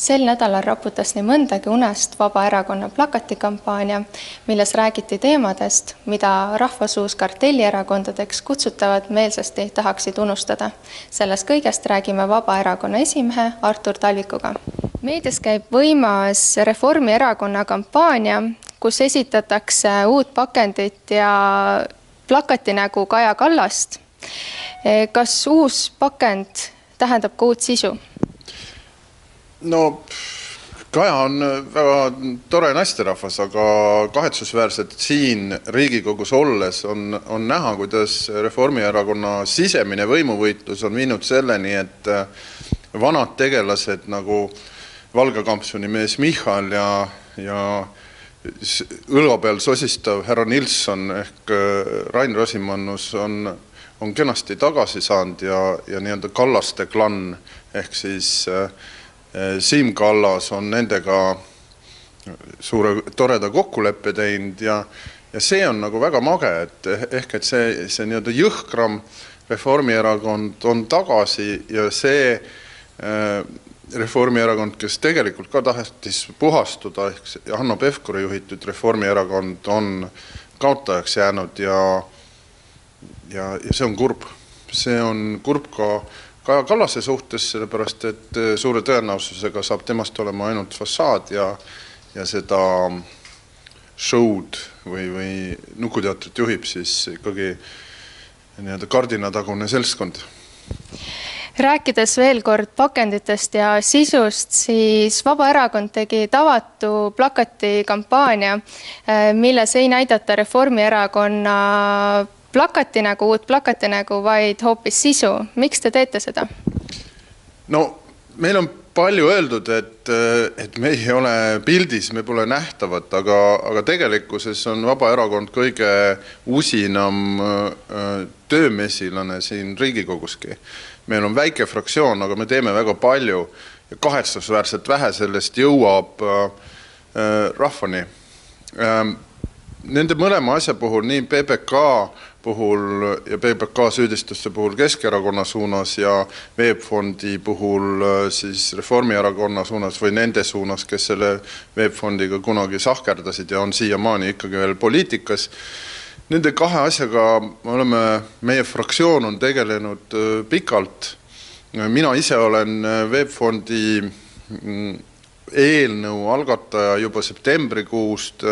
Sel nädalal raputas nii mõndagi unest Vabaerakonna plakatikampaania, milles räägiti teemadest, mida rahvasuus kartellierakondadeks kutsutavad meelsasti tahaksid unustada. Sellest kõigest räägime Vabaerakonna esimehe Artur Talvikuga. Meedias käib võimas Reformierakonna kampaania, kus esitatakse uut pakendit ja plakatinägu Kaja Kallast. Kas uus pakend tähendab ka uut sisu? No, Kaja on väga tore naisterahvas, aga kahetsusväärselt siin Riigikogus olles on näha, kuidas Reformierakonna sisemine võimuvõitlus on viinud selleni, et vanad tegelased nagu Valgekampsuni mees Michal ja õlva peal sosistav härra Nilsson ehk Rain Rosimannus on kenasti tagasi saanud ja nii-öelda Kallaste klann ehk siis Siim Kallas on nendega suure toreda kokkuleppe teinud ja see on nagu väga mage, et see nii-öelda jõhkram Reformierakond on tagasi ja see Reformierakond, kes tegelikult ka tahtis puhastuda, ehk Hanno Pevkuri juhitud Reformierakond on kaotajaks jäänud ja see on kurb. See on kurb ka Kaja Kallase suhtes, sellepärast, et suure tõenäosusega saab temast olema ainult fassaad ja seda show'd või nukuteatrit juhib siis ikkagi nii-öelda kardinatagune seltskond. Rääkides veel kord pakenditest ja sisust, siis Vabaerakond tegi tavatu plakatikampaania, milles ei näidata Reformierakonna plakatinägu, uut plakatinägu, vaid hoopis sisu. Miks te teete seda? No, meil on palju öeldud, et me ei ole pildis, me pole nähtavad, aga tegelikkuses on Vabaerakond kõige usinam töömesilane siin Riigikoguski. Meil on väike fraktsioon, aga me teeme väga palju ja kahetsusväärselt vähe sellest jõuab rahvani. Nende mõlema asja puhul, nii PBK puhul ja PBK süüdistuste puhul Keskerakonna suunas ja Veebfondi puhul siis Reformierakonna suunas või nende suunas, kes selle Veebfondiga kunagi sahkerdasid ja on siiamaani ikkagi veel poliitikas. Nende kahe asjaga meie fraktsioon on tegelenud pikalt. Mina ise olen Veebfondi eelnõu algataja juba septembrikuust,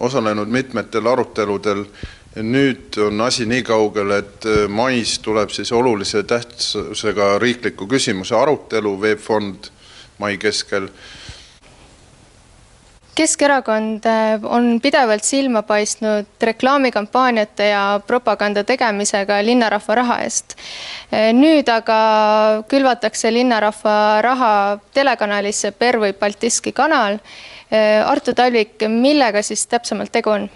osalenud mitmetel aruteludel. Nüüd on asi nii kaugel, et mais tuleb siis olulise tähtsusega riikliku küsimuse arutelu Veebfond mai keskel. Keskerakond on pidevalt silma paistnud reklaamikampaaniate ja propaganda tegemisega linnarahva raha eest. Nüüd aga külvatakse linnarahva raha telekanalisse Per või Baltiski kanal. Artur Talvik, millega siis täpsemalt tegu on?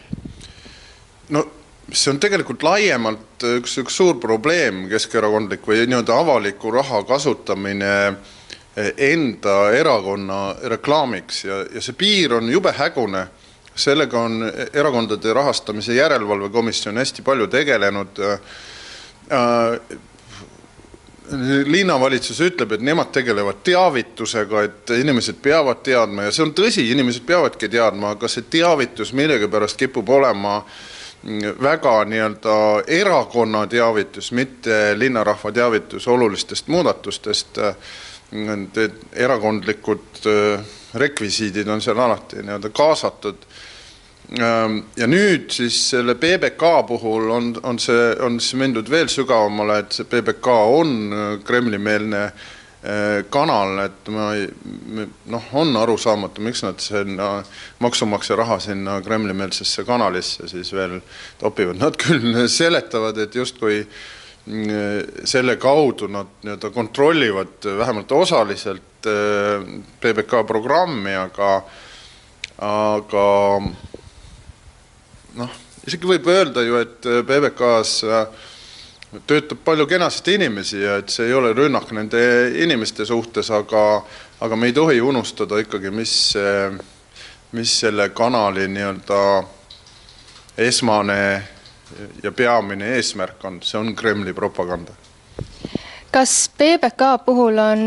No, see on tegelikult laiemalt üks suur probleem keskerakondlik või nii-öelda avaliku raha kasutamine enda erakonna reklaamiks ja see piir on jube hägune. Sellega on erakondade rahastamise järelevalvekomisjon hästi palju tegelenud. Linnavalitsus ütleb, et nemad tegelevad teavitusega, et inimesed peavad teadma ja see on tõsi, inimesed peavadki teadma, aga see teavitus millegi pärast kipub olema väga nii-öelda erakonna teavitus, mitte linnarahva teavitus olulistest muudatustest. Erakondlikud rekvisiidid on seal alati nii-öelda kaasatud. Ja nüüd siis selle PBK puhul on see mindud veel sügavamale, et see PBK on Kremli-meelne kanal, et on aru saamatu, miks nad maksumaksja raha sinna Kremli-meelsesse kanalisse siis veel topivad. Nad küll seletavad, et justkui selle kaudu nad kontrollivad vähemalt osaliselt PBK programmi, aga isegi võib öelda ju, et PBK-s töötab palju kenasti inimesi ja et see ei ole rünnak nende inimeste suhtes, aga me ei tohi unustada ikkagi, mis selle kanali nii-öelda esmane ja peamine eesmärk on. See on Kremli propaganda. Kas PBK puhul on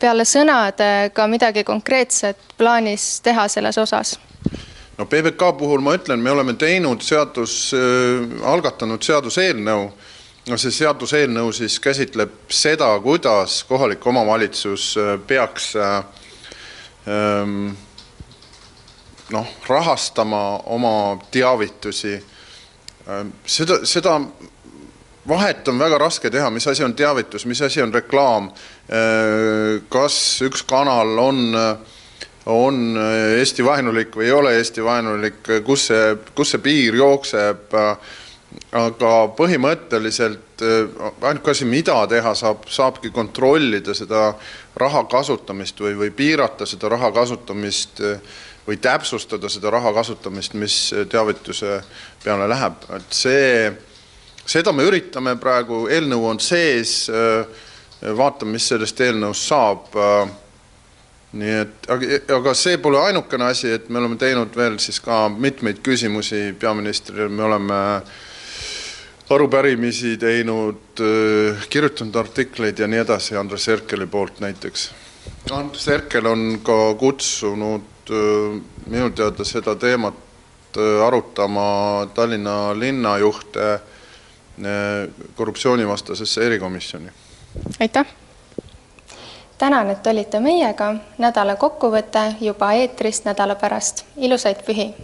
peale sõnade ka midagi konkreetset plaanis teha selles osas? No PBK puhul ma ütlen, me oleme teinud algatanud seaduseelnõu. No see seaduseelnõu siis käsitleb seda, kuidas kohalik omavalitsus peaks rahastama oma teavitusi. Seda vahet on väga raske teha, mis asi on teavitus, mis asi on reklaam, kas üks kanal on Eesti vaenulik või ei ole Eesti vaenulik, kus see piir jookseb, aga põhimõtteliselt ainuke asi, mida teha saabki kontrollida seda raha kasutamist või piirata seda raha kasutamist või täpsustada seda raha kasutamist, mis teavituse peale läheb. Seda me üritame praegu, eelnõu on sees, vaatame, mis sellest eelnõust saab. Nii et, aga see pole ainukene asi, et me oleme teinud veel siis ka mitmeid küsimusi peaministrile, me oleme arupärimisi teinud, kirjutanud artikleid ja nii edasi Andres Herkeli poolt näiteks. Andres Herkel on ka kutsunud minu teada seda teemat arutama Tallinna linnajuhte korruptsioonivastasesse erikomisjoni. Aitäh! Tänan, et olite meiega. Nädala kokkuvõte juba eetrist nädala pärast. Ilusaid pühi!